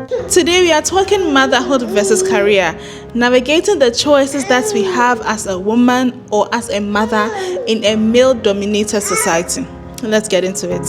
Today we are talking motherhood versus career, navigating the choices that we have as a woman or as a mother in a male-dominated society. Let's get into it.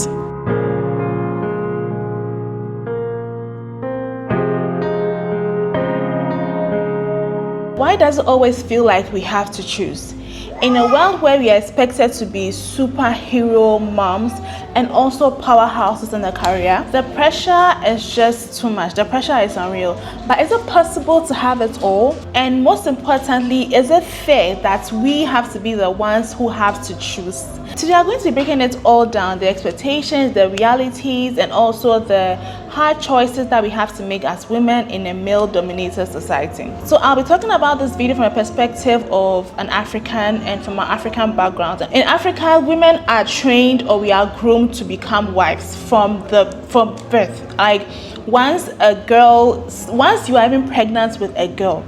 Why does it always feel like we have to choose? In a world where we are expected to be superhero moms and also powerhouses in a career, the pressure is just too much. The pressure is unreal. But is it possible to have it all? And most importantly, is it fair that we have to be the ones who have to choose? Today, we are going to be breaking it all down, the expectations, the realities, and also the hard choices that we have to make as women in a male-dominated society. So I'll be talking about this video from a perspective of an African and from an African background. In Africa, women are trained or we are groomed to become wives from birth. Like once you are even pregnant with a girl,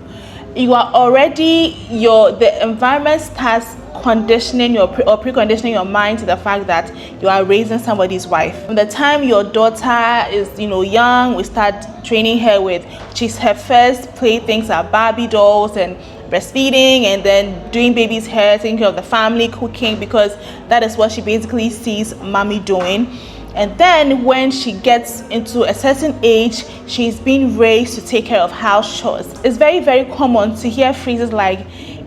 you are already the environment starts conditioning preconditioning your mind to the fact that you are raising somebody's wife. From the time your daughter is young, we start training her with her first playthings are Barbie dolls and breastfeeding, and then doing baby's hair, taking care of the family, cooking, because that is what she basically sees mommy doing. And then when she gets into a certain age, she's being raised to take care of house chores. It's very, very common to hear phrases like,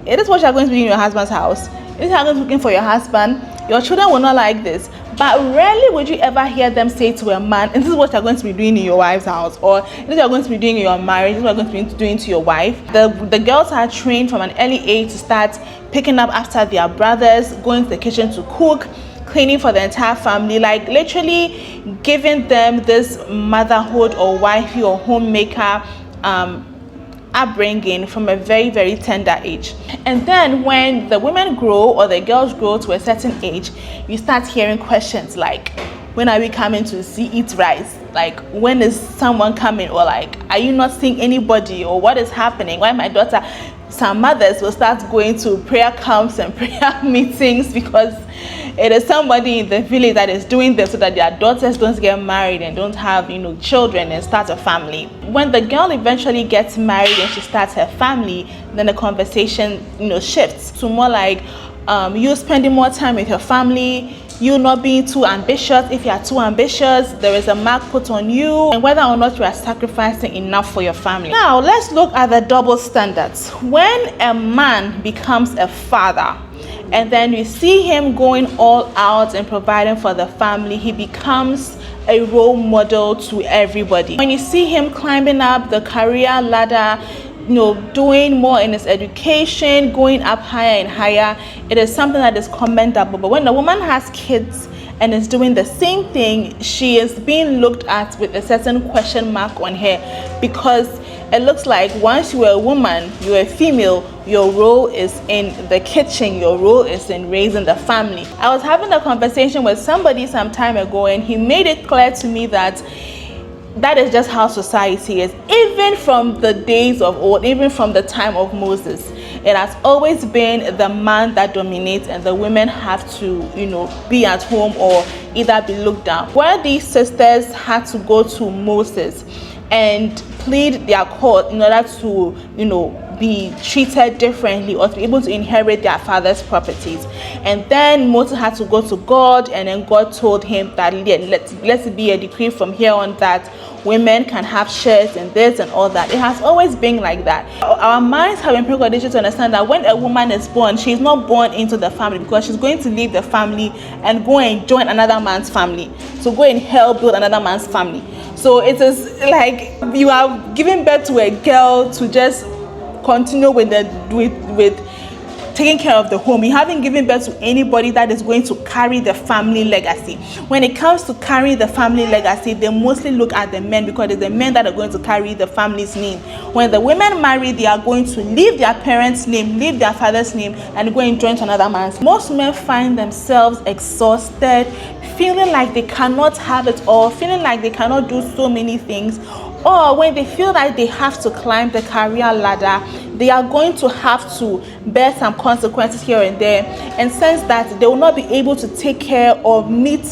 "It is what you're going to be in your husband's house. It is how you're going to be cooking for your husband. Your children will not like this." But rarely would you ever hear them say to a man, "This is what you're going to be doing in your wife's house," or "This is what you're going to be doing in your marriage. This is what you're going to be doing to your wife." The girls are trained from an early age to start picking up after their brothers, going to the kitchen to cook, cleaning for the entire family, like literally giving them this motherhood or wifey or homemaker upbringing from a very, very tender age. And then when the women grow or the girls grow to a certain age, you start hearing questions like, "When are we coming to eat rice?" Like, "When is someone coming?" Or like, "Are you not seeing anybody?" Or "What is happening? Why my daughter?" Some mothers will start going to prayer camps and prayer meetings because it is somebody in the village that is doing this so that their daughters don't get married and don't have children and start a family. When the girl eventually gets married and she starts her family, then the conversation shifts to more like you spending more time with your family, you not being too ambitious. If you are too ambitious, there is a mark put on you, and whether or not you are sacrificing enough for your family. Now let's look at the double standards. When a man becomes a father and then you see him going all out and providing for the family, he becomes a role model to everybody. When you see him climbing up the career ladder, doing more in his education, going up higher and higher, it is something that is commendable. But when a woman has kids and is doing the same thing, she is being looked at with a certain question mark on her, because it looks like once you are a woman, you are a female, your role is in the kitchen, your role is in raising the family. I was having a conversation with somebody some time ago, and he made it clear to me that is just how society is. Even from the days of old, even from the time of Moses, it has always been the man that dominates and the women have to, be at home or either be looked down. Where these sisters had to go to Moses and plead their cause in order to, be treated differently or to be able to inherit their father's properties. And then Moses had to go to God, and then God told him that let's be a decree from here on that women can have shares in this and all that. It has always been like that. Our minds have been preconditioned to understand that when a woman is born, she's not born into the family because she's going to leave the family and go and join another man's family. So go and help build another man's family. So it is like you are giving birth to a girl to just continue with taking care of the home. You haven't given birth to anybody that is going to carry the family legacy. When it comes to carrying the family legacy, they mostly look at the men because it's the men that are going to carry the family's name. When the women marry, they are going to leave their parents' name, leave their father's name, and go and join to another man's. Most men find themselves exhausted, feeling like they cannot have it all, feeling like they cannot do so many things, or when they feel like they have to climb the career ladder, they are going to have to bear some consequences here and there, and sense that they will not be able to take care or meet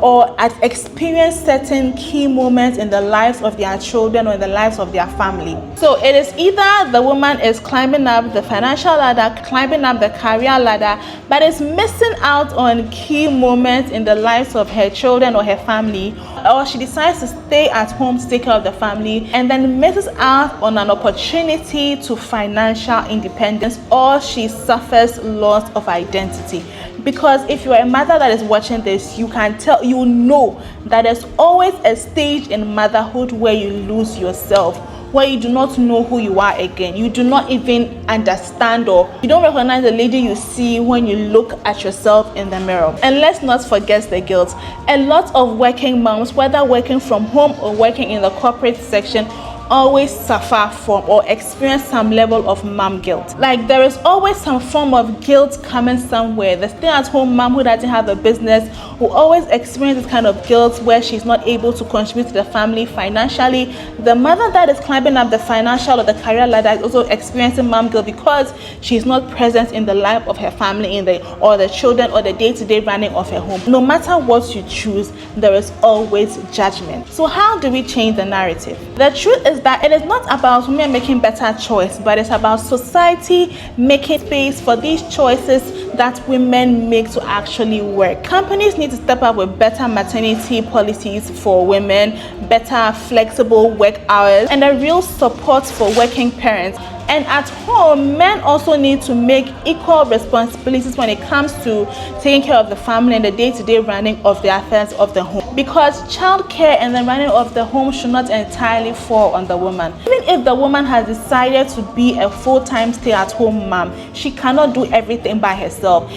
or experience certain key moments in the lives of their children or in the lives of their family. So it is either the woman is climbing up the financial ladder, climbing up the career ladder, but is missing out on key moments in the lives of her children or her family, or she decides to stay at home to take care of the family and then misses out on an opportunity to financial independence, or she suffers loss of identity. Because if you're a mother that is watching this, you can tell, you know that there's always a stage in motherhood where you lose yourself, where you do not know who you are again. You do not even understand, or you don't recognize the lady you see when you look at yourself in the mirror. And let's not forget the guilt. A lot of working moms, whether working from home or working in the corporate section, always suffer from or experience some level of mom guilt. Like, there is always some form of guilt coming somewhere. The stay-at-home mom who doesn't have a business will always experience this kind of guilt where she's not able to contribute to the family financially. The mother that is climbing up the financial or the career ladder is also experiencing mom guilt because she's not present in the life of her family, or the children, or the day-to-day running of her home. No matter what you choose, there is always judgment. So how do we change the narrative? The truth is that it is not about women making better choice, but it's about society making space for these choices that women make to actually work. Companies need to step up with better maternity policies for women, better flexible work hours, and a real support for working parents. And at home, men also need to make equal responsibilities when it comes to taking care of the family and the day-to-day running of the affairs of the home. Because childcare and the running of the home should not entirely fall on the woman. Even if the woman has decided to be a full-time stay-at-home mom, she cannot do everything by herself.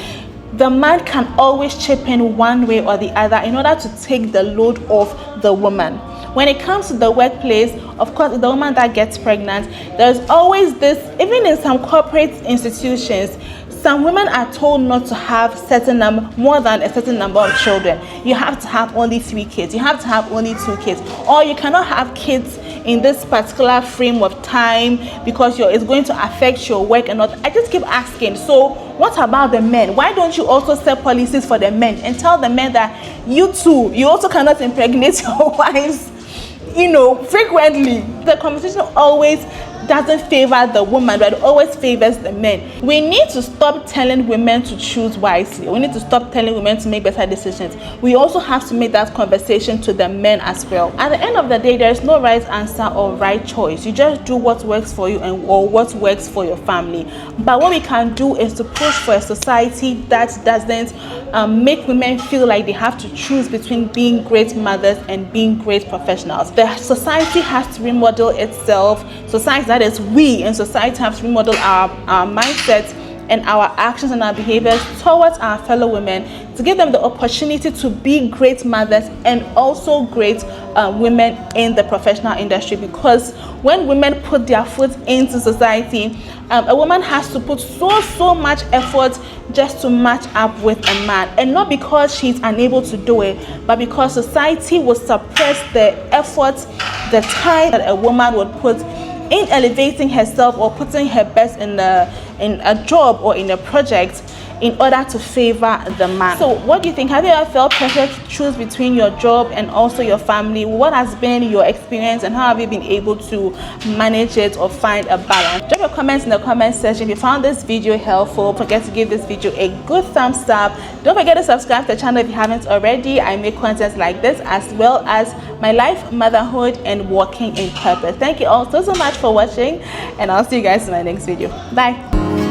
The man can always chip in one way or the other in order to take the load off the woman. When it comes to the workplace, of course, the woman that gets pregnant, there's always this, even in some corporate institutions, some women are told not to have more than a certain number of children. You have to have only 3 kids. You have to have only 2 kids. Or you cannot have kids in this particular frame of time because it's going to affect your work and not. I just keep asking, so what about the men? Why don't you also set policies for the men and tell the men that you too, you also cannot impregnate your wives, frequently? The conversation always doesn't favor the woman, but it always favors the men. We need to stop telling women to choose wisely. We need to stop telling women to make better decisions. We also have to make that conversation to the men as well. At the end of the day, there is no right answer or right choice. You just do what works for you or what works for your family. But what we can do is to push for a society that doesn't make women feel like they have to choose between being great mothers and being great professionals. The society has to remodel itself. Society, that is, we in society have to remodel our mindsets and our actions and our behaviors towards our fellow women to give them the opportunity to be great mothers and also great women in the professional industry. Because when women put their foot into society, a woman has to put so much effort just to match up with a man, and not because she's unable to do it, but because society will suppress the effort, the time that a woman would put in elevating herself or putting her best in a job or in a project in order to favor the man. So what do you think? Have you ever felt pressure to choose between your job and also your family? What has been your experience and how have you been able to manage it or find a balance? Drop your comments in the comment section. If you found this video helpful, don't forget to give this video a good thumbs up. Don't forget to subscribe to the channel if you haven't already. I make content like this as well as my life, motherhood, and walking in purpose. Thank you all so much for watching, and I'll see you guys in my next video. Bye.